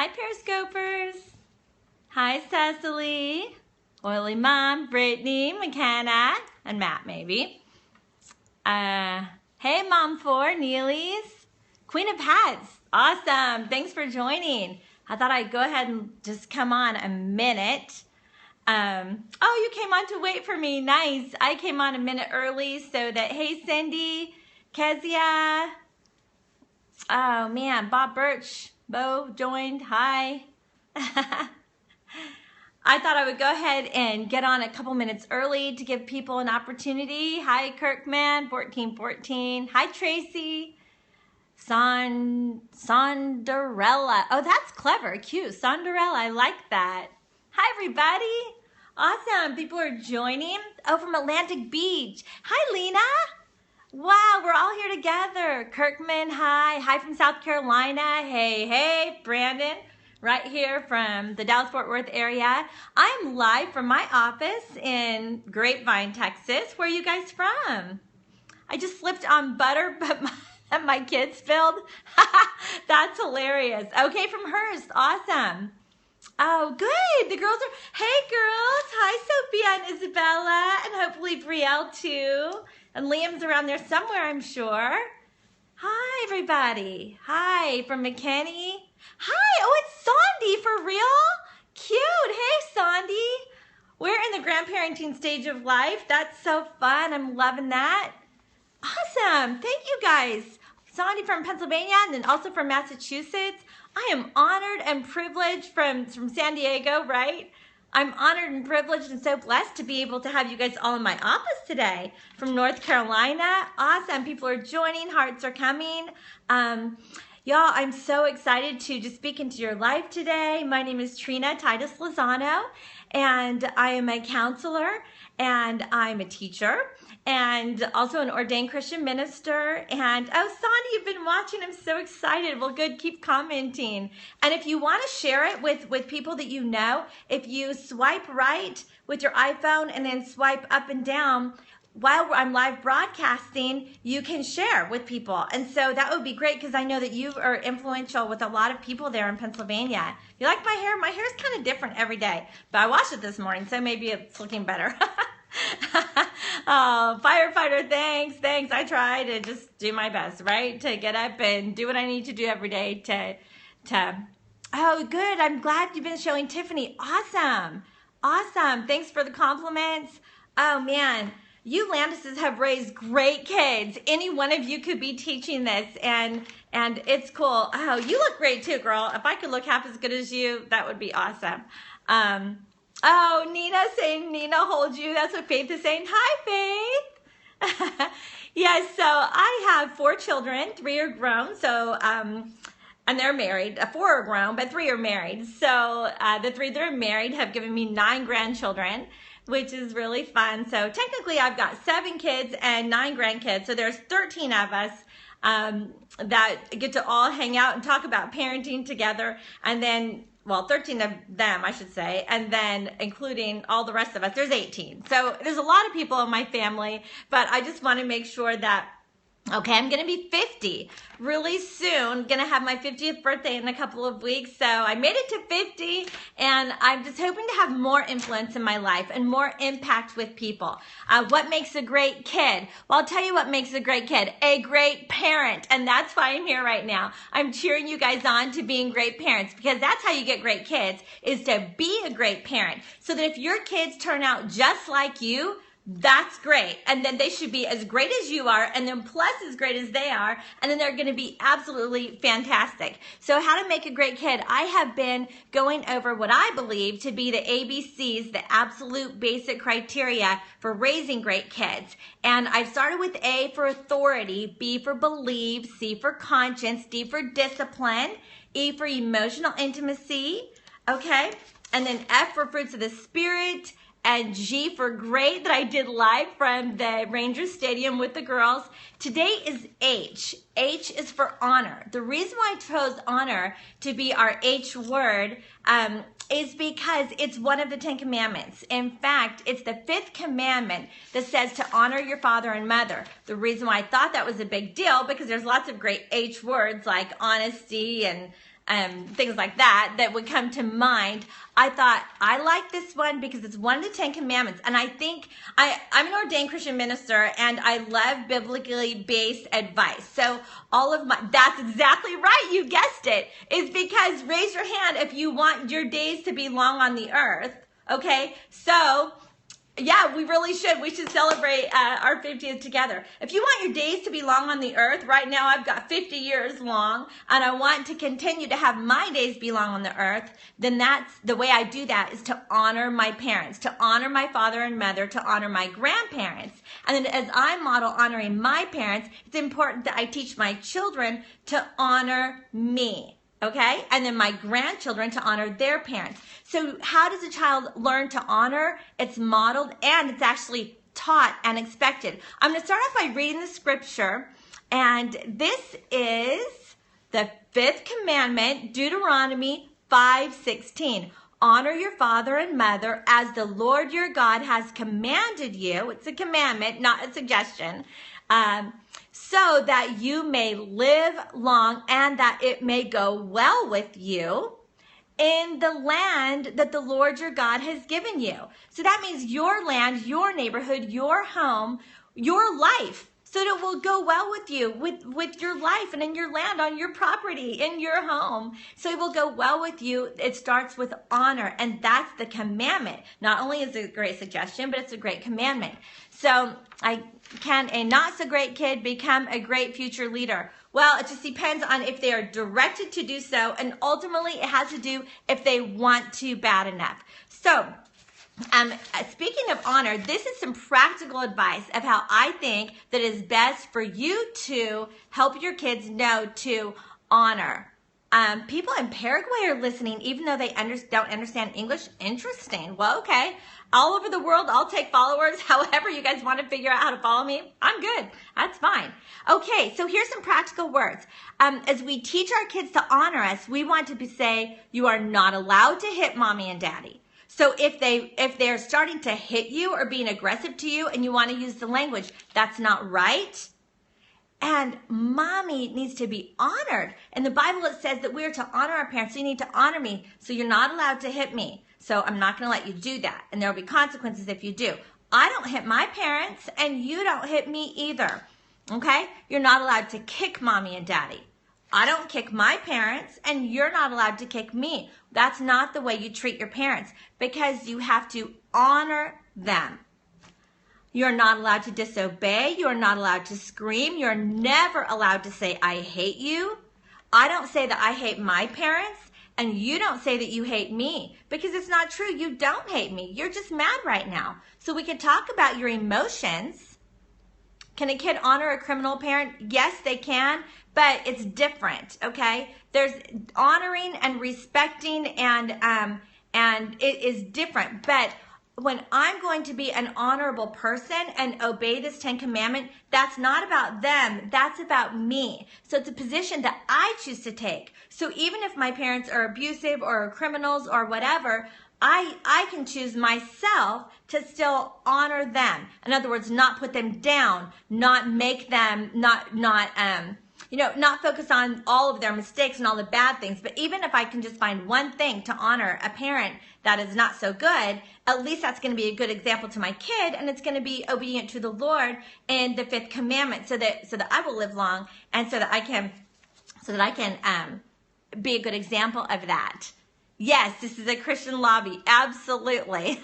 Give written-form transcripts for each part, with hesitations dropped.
Hi, Periscopers. Hi, Cecily, Oily Mom, Brittany, McKenna, and Matt, maybe. Hey, Mom 4, Neely's, Queen of Hats. Awesome. Thanks for joining. I thought I'd go ahead and just come on a minute. Oh, you came on to wait for me. Nice. I came on a minute early so that, hey, Cindy, Kezia. Oh, man, Bob Birch, Bo joined. Hi. I thought I would go ahead and get on a couple minutes early to give people an opportunity. Hi, Kirkman, 1414. Hi, Tracy. Sonderella. Oh, that's clever. Cute. Sonderella. I like that. Hi, everybody. Awesome. People are joining. Oh, from Atlantic Beach. Hi, Lena. Wow, we're all here together. Kirkman, hi. Hi from South Carolina. Hey, hey, Brandon. Right here from the Dallas-Fort Worth area. I'm live from my office in Grapevine, Texas. Where are you guys from? I just slipped on butter, but my kids spilled. That's hilarious. Okay, from Hearst. Awesome. Oh, good. The girls are, hey, girls. Hi, Sophia and Isabella, and hopefully Brielle, too. And Liam's around there somewhere, I'm sure. Hi, everybody. Hi, from McKinney. Hi, oh, it's Sandy, for real? Cute. Hey, Sandy. We're in the grandparenting stage of life. That's so fun. I'm loving that. Awesome. Thank you, guys. Sandy from Pennsylvania and then also from Massachusetts. I am honored and privileged from San Diego, right? I'm honored and privileged and so blessed to be able to have you guys all in my office today. From North Carolina. Awesome. People are joining. Hearts are coming. Y'all, I'm so excited to just speak into your life today. My name is Trina Titus Lozano, and I am a counselor, and I'm a teacher, and also an ordained Christian minister. And oh, Sandy, you've been watching. I'm so excited. Well, good. Keep commenting. And if you want to share it with people that you know, if you swipe right with your iPhone and then swipe up and down, while I'm live broadcasting, you can share with people. And so that would be great because I know that you are influential with a lot of people there in Pennsylvania. You like my hair? My hair is kind of different every day, but I washed it this morning, so maybe it's looking better. Oh, firefighter, thanks. I try to just do my best, right? To get up and do what I need to do every day oh, good. I'm glad you've been showing Tiffany. Awesome. Thanks for the compliments. Oh, man. You Landises have raised great kids. Any one of you could be teaching this, and it's cool. Oh, you look great too, girl. If I could look half as good as you, that would be awesome. Oh, Nina saying Nina holds you. That's what Faith is saying. Hi, Faith. Yes, so I have 4 children. 3 are grown, so and they're married. 4 are grown, but 3 are married. So the 3 that are married have given me 9 grandchildren, which is really fun. So technically I've got 7 kids and 9 grandkids. So there's 13 of us that get to all hang out and talk about parenting together. And then, well, 13 of them, I should say. And then including all the rest of us, there's 18. So there's a lot of people in my family, but I just want to make sure that, okay, I'm going to be 50 really soon. Going to have my 50th birthday in a couple of weeks. So I made it to 50, and I'm just hoping to have more influence in my life and more impact with people. What makes a great kid? Well, I'll tell you what makes a great kid. A great parent. And that's why I'm here right now. I'm cheering you guys on to being great parents, because that's how you get great kids, is to be a great parent. So that if your kids turn out just like you, that's great. And then they should be as great as you are, and then plus as great as they are, and then they're going to be absolutely fantastic. So how to make a great kid. I have been going over what I believe to be the ABCs, the absolute basic criteria for raising great kids. And I've started with A for authority, B for believe, C for conscience, D for discipline, E for emotional intimacy, okay? And then F for fruits of the Spirit, and G for great, that I did live from the Rangers Stadium with the girls. Today is H. H is for honor. The reason why I chose honor to be our H word is because it's one of the 10 commandments. In fact, it's the 5th commandment that says to honor your father and mother. The reason why I thought that was a big deal, because there's lots of great H words like honesty and things like that would come to mind. I thought, I like this one because it's one of the 10 commandments. And I think I'm an ordained Christian minister, and I love biblically based advice. So that's exactly right. You guessed it. It's because, raise your hand if you want your days to be long on the earth. Okay. So yeah, we really should. We should celebrate our 50th together. If you want your days to be long on the earth, right now I've got 50 years long, and I want to continue to have my days be long on the earth, then that's the way I do that, is to honor my parents, to honor my father and mother, to honor my grandparents. And then as I model honoring my parents, it's important that I teach my children to honor me. Okay? And then my grandchildren to honor their parents. So how does a child learn to honor? It's modeled, and it's actually taught and expected. I'm going to start off by reading the scripture. And this is the 5th commandment, Deuteronomy 5:16. Honor your father and mother as the Lord your God has commanded you. It's a commandment, not a suggestion. So that you may live long and that it may go well with you in the land that the Lord your God has given you. So that means your land, your neighborhood, your home, your life. So that it will go well with you, with your life and in your land, on your property, in your home. So it will go well with you. It starts with honor, and that's the commandment. Not only is it a great suggestion, but it's a great commandment. So can a not so great kid become a great future leader? Well, it just depends on if they are directed to do so, and ultimately it has to do if they want to bad enough. So speaking of honor, this is some practical advice of how I think that is best for you to help your kids know to honor. People in Paraguay are listening, even though they don't understand English. Interesting. Well, okay. All over the world, I'll take followers. However you guys want to figure out how to follow me, I'm good. That's fine. Okay, so here's some practical words. As we teach our kids to honor us, we want to say, you are not allowed to hit mommy and daddy. So if they're starting to hit you or being aggressive to you and you want to use the language, that's not right. And mommy needs to be honored. In the Bible, it says that we're to honor our parents. So you need to honor me. So you're not allowed to hit me. So I'm not going to let you do that. And there will be consequences if you do. I don't hit my parents, and you don't hit me either. Okay? You're not allowed to kick mommy and daddy. I don't kick my parents, and you're not allowed to kick me. That's not the way you treat your parents, because you have to honor them. You're not allowed to disobey. You're not allowed to scream. You're never allowed to say, I hate you. I don't say that I hate my parents, and you don't say that you hate me, because it's not true. You don't hate me. You're just mad right now. So we can talk about your emotions. Can a kid honor a criminal parent? Yes, they can, but it's different, okay? There's honoring and respecting, and it is different. But when I'm going to be an honorable person and obey this 10 commandment, that's not about them. That's about me. So it's a position that I choose to take. So even if my parents are abusive or criminals or whatever, I can choose myself to still honor them. In other words, not put them down, not make them, not focus on all of their mistakes and all the bad things. But even if I can just find one thing to honor a parent that is not so good, at least that's going to be a good example to my kid, and it's going to be obedient to the Lord in the 5th commandment, so that I will live long, and so that I can be a good example of that. Yes, this is a Christian lobby. Absolutely.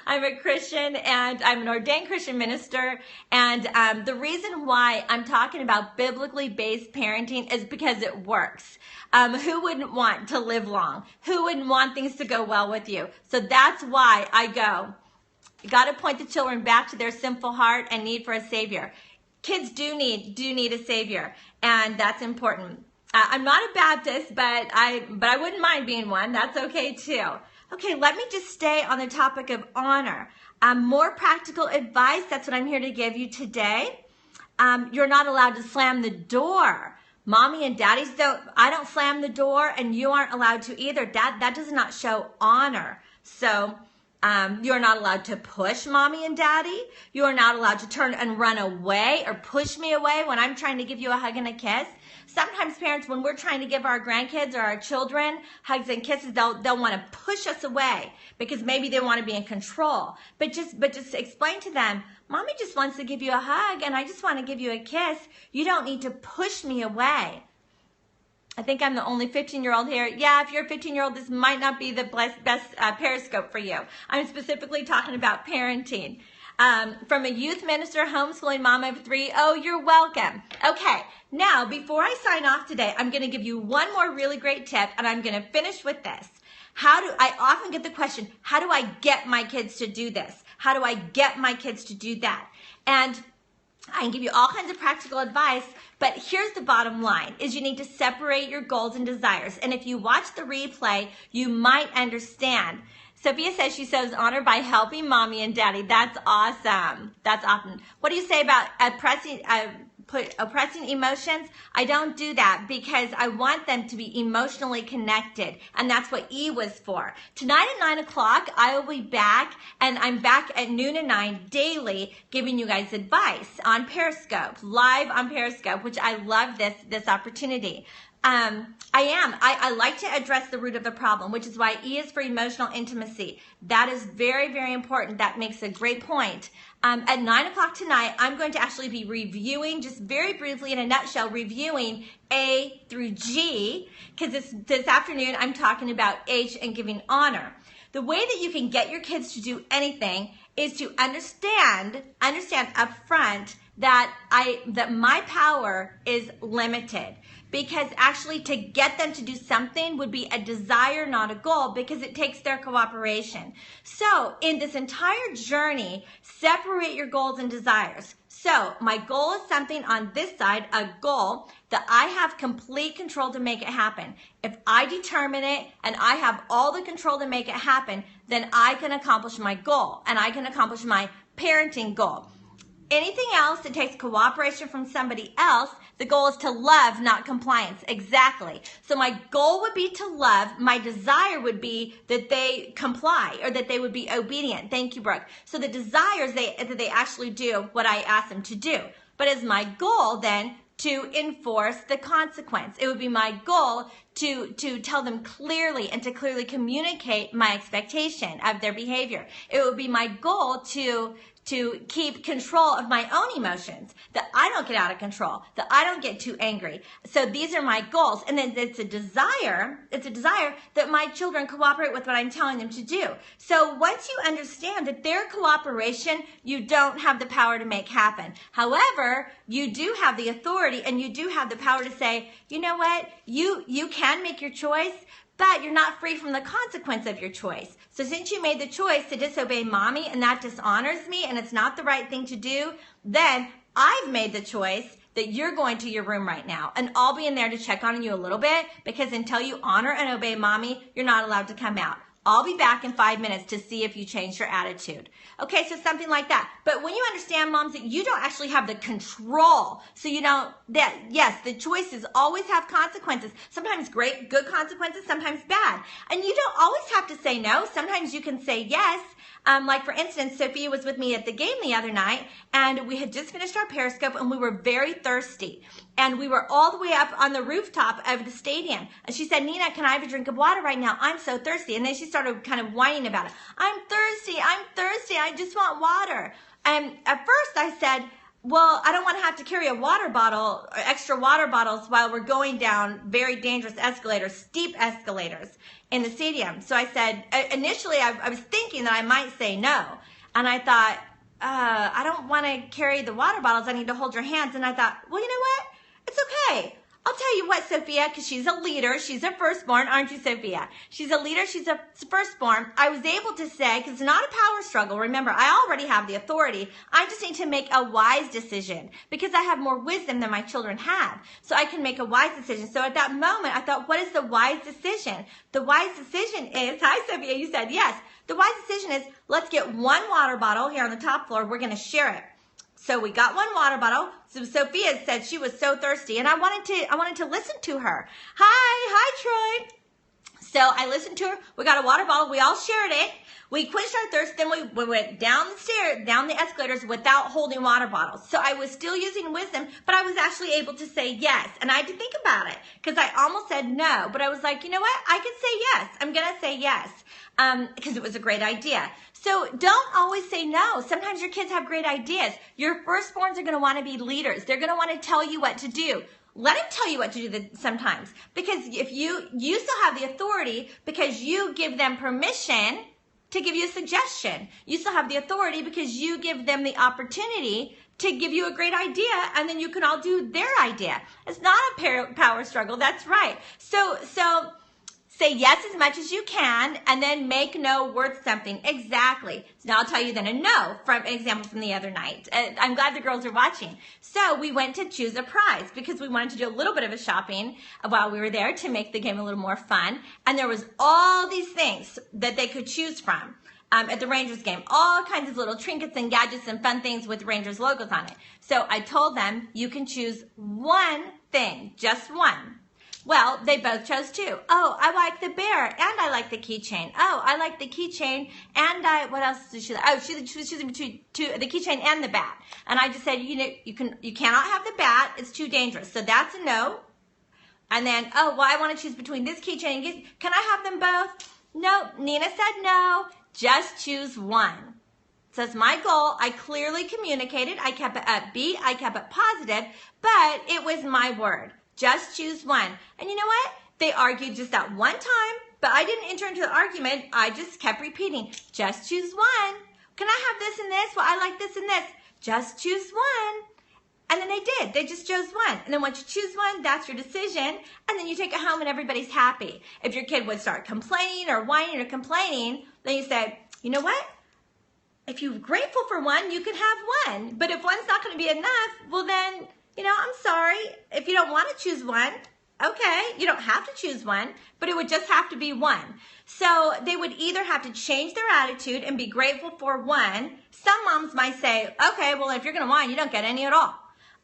I'm a Christian, and I'm an ordained Christian minister. And the reason why I'm talking about biblically based parenting is because it works. Who wouldn't want to live long? Who wouldn't want things to go well with you? So that's why I go. You got to point the children back to their sinful heart and need for a savior. Kids do need a savior, and that's important. I'm not a Baptist, but I wouldn't mind being one. That's okay too. Okay, let me just stay on the topic of honor. More practical advice, that's what I'm here to give you today. You're not allowed to slam the door. Mommy and daddies I don't slam the door, and you aren't allowed to either. That does not show honor. So you're not allowed to push mommy and daddy. You are not allowed to turn and run away or push me away when I'm trying to give you a hug and a kiss. Sometimes parents, when we're trying to give our grandkids or our children hugs and kisses, they'll want to push us away because maybe they want to be in control. But just explain to them, Mommy just wants to give you a hug and I just want to give you a kiss. You don't need to push me away. I think I'm the only 15-year-old here. Yeah, if you're a 15-year-old, this might not be the best Periscope for you. I'm specifically talking about parenting. From a youth minister, homeschooling mom of 3. Oh, you're welcome. Okay, now before I sign off today, I'm going to give you one more really great tip, and I'm going to finish with this. I often get the question, how do I get my kids to do this? How do I get my kids to do that? And I can give you all kinds of practical advice, but here's the bottom line, is you need to separate your goals and desires. And if you watch the replay, you might understand. Sophia says she shows honor by helping mommy and daddy. That's awesome. That's awesome. What do you say about oppressing emotions? I don't do that because I want them to be emotionally connected, and that's what E was for. Tonight at 9 o'clock, I will be back, and I'm back at noon and 9 daily giving you guys advice on Periscope, live on Periscope, which I love this opportunity. I like to address the root of the problem, which is why E is for emotional intimacy. That is very, very important. That makes a great point. At 9 o'clock tonight, I'm going to actually be reviewing, just very briefly in a nutshell, reviewing A through G, because this afternoon I'm talking about H and giving honor. The way that you can get your kids to do anything is to understand up front that my power is limited. Because actually to get them to do something would be a desire, not a goal, because it takes their cooperation. So in this entire journey, separate your goals and desires. So my goal is something on this side, a goal that I have complete control to make it happen. If I determine it and I have all the control to make it happen, then I can accomplish my goal and I can accomplish my parenting goal. Anything else that takes cooperation from somebody else, the goal is to love, not compliance. Exactly. So my goal would be to love. My desire would be that they comply or that they would be obedient. Thank you, Brooke. So the desire is that they actually do what I ask them to do. But as my goal then to enforce the consequence. It would be my goal to tell them clearly and to clearly communicate my expectation of their behavior. It would be my goal to keep control of my own emotions, that I don't get out of control, that I don't get too angry. So these are my goals. And then it's a desire that my children cooperate with what I'm telling them to do. So once you understand that their cooperation, you don't have the power to make happen. However, you do have the authority and you do have the power to say, you know what, you can make your choice, but you're not free from the consequence of your choice. So since you made the choice to disobey mommy and that dishonors me and it's not the right thing to do, then I've made the choice that you're going to your room right now. And I'll be in there to check on you a little bit because until you honor and obey mommy, you're not allowed to come out. I'll be back in 5 minutes to see if you changed your attitude. Okay, so something like that. But when you understand, moms, that you don't actually have the control, so you don't, yes, the choices always have consequences. Sometimes great, good consequences, sometimes bad. And you don't always have to say no. Sometimes you can say yes. Like for instance, Sophia was with me at the game the other night and we had just finished our Periscope and we were very thirsty. And we were all the way up on the rooftop of the stadium. And she said, Nina, can I have a drink of water right now? I'm so thirsty. And then she started kind of whining about it. I'm thirsty. I just want water. And at first I said, well, I don't want to have to carry a water bottle, or extra water bottles while we're going down very dangerous escalators, steep escalators in the stadium. So I said, initially I was thinking that I might say no. And I thought, I don't want to carry the water bottles. I need to hold your hands. And I thought, well, you know what? It's okay. I'll tell you what, Sophia, because she's a leader. She's a firstborn, aren't you, Sophia? She's a leader. She's a firstborn. I was able to say, because it's not a power struggle. Remember, I already have the authority. I just need to make a wise decision because I have more wisdom than my children have. So I can make a wise decision. So at that moment, I thought, what is the wise decision? The wise decision is, hi, Sophia, you said yes. The wise decision is, let's get one water bottle here on the top floor. We're going to share it. So we got one water bottle. So Sophia said she was so thirsty and I wanted to listen to her. Hi, Troy. So I listened to her. We got a water bottle. We all shared it. We quenched our thirst. Then we went down the stairs, down the escalators without holding water bottles. So I was still using wisdom, but I was actually able to say yes. And I had to think about it because I almost said no. But I was like, you know what? I could say yes. I'm going to say yes because it was a great idea. So don't always say no. Sometimes your kids have great ideas. Your firstborns are going to want to be leaders. They're going to want to tell you what to do. Let him tell you what to do sometimes, because if you still have the authority because you give them permission to give you a suggestion. You still have the authority because you give them the opportunity to give you a great idea, and then you can all do their idea. It's not a power struggle. That's right. So say yes as much as you can, and then make no worth something. Exactly. So now I'll tell you then a no from an example from the other night. I'm glad the girls are watching. So we went to choose a prize because we wanted to do a little bit of a shopping while we were there to make the game a little more fun. And there was all these things that they could choose from at the Rangers game. All kinds of little trinkets and gadgets and fun things with Rangers logos on it. So I told them, you can choose one thing, just one. Well, they both chose two. Oh, I like the bear and I like the keychain. Oh, I like the keychain and what else did she like? Oh, she was choosing between the keychain and the bat. And I just said, you cannot have the bat. It's too dangerous. So that's a no. And then, oh, well, I want to choose between this keychain and keychain. Can I have them both? No. Nina said no. Just choose one. So that's my goal. I clearly communicated. I kept it upbeat. I kept it positive, but it was my word. Just choose one. And you know what? They argued just that one time, but I didn't enter into the argument. I just kept repeating, just choose one. Can I have this and this? Well, I like this and this. Just choose one. And then they did. They just chose one. And then once you choose one, that's your decision. And then you take it home and everybody's happy. If your kid would start complaining or whining or complaining, then you say, you know what? If you're grateful for one, you can have one. But if one's not going to be enough, well then, I'm sorry. If you don't want to choose one, okay, you don't have to choose one, but it would just have to be one. So they would either have to change their attitude and be grateful for one. Some moms might say, okay, well, if you're going to whine, you don't get any at all.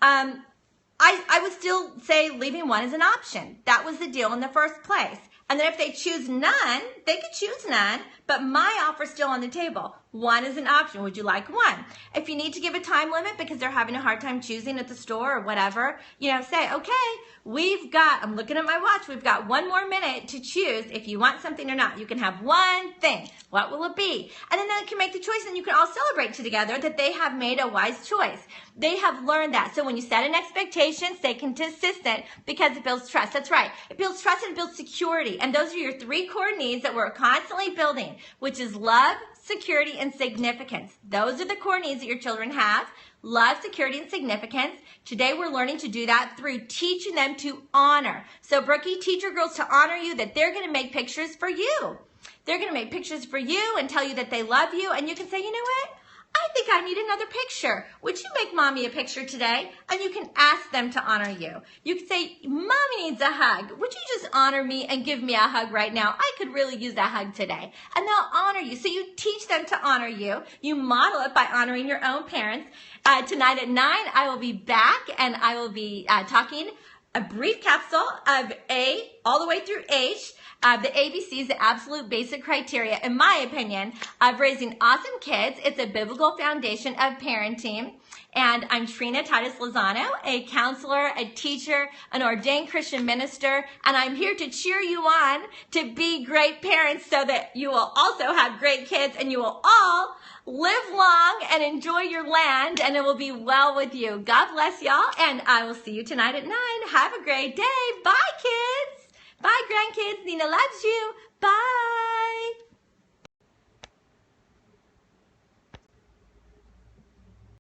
I would still say leaving one is an option. That was the deal in the first place. And then if they choose none, they could choose none, but my offer is still on the table. One is an option. Would you like one? If you need to give a time limit because they're having a hard time choosing at the store or whatever, say, okay, I'm looking at my watch, we've got 1 more minute to choose if you want something or not. You can have one thing. What will it be? And then they can make the choice and you can all celebrate together that they have made a wise choice. They have learned that. So when you set an expectation, stay consistent because it builds trust. That's right. It builds trust and it builds security. And those are your 3 core needs that we're constantly building, which is love, security, and significance. Those are the core needs that your children have. Love, security, and significance. Today we're learning to do that through teaching them to honor. So Brookie, teach your girls to honor you, that they're going to make pictures for you. They're going to make pictures for you and tell you that they love you. And you can say, you know what? I think I need another picture. Would you make mommy a picture today? And you can ask them to honor you. You can say, mommy needs a hug. Would you just honor me and give me a hug right now? I could really use a hug today. And they'll honor you. So you teach them to honor you. You model it by honoring your own parents. Tonight at 9, I will be back and I will be talking a brief capsule of A all the way through H. The ABCs, the absolute basic criteria, in my opinion, of raising awesome kids. It's a biblical foundation of parenting. And I'm Trina Titus Lozano, a counselor, a teacher, an ordained Christian minister, and I'm here to cheer you on to be great parents so that you will also have great kids and you will all live long and enjoy your land and it will be well with you. God bless y'all, and I will see you tonight at 9. Have a great day. Bye, kids. Bye, grandkids. Nina loves you. Bye.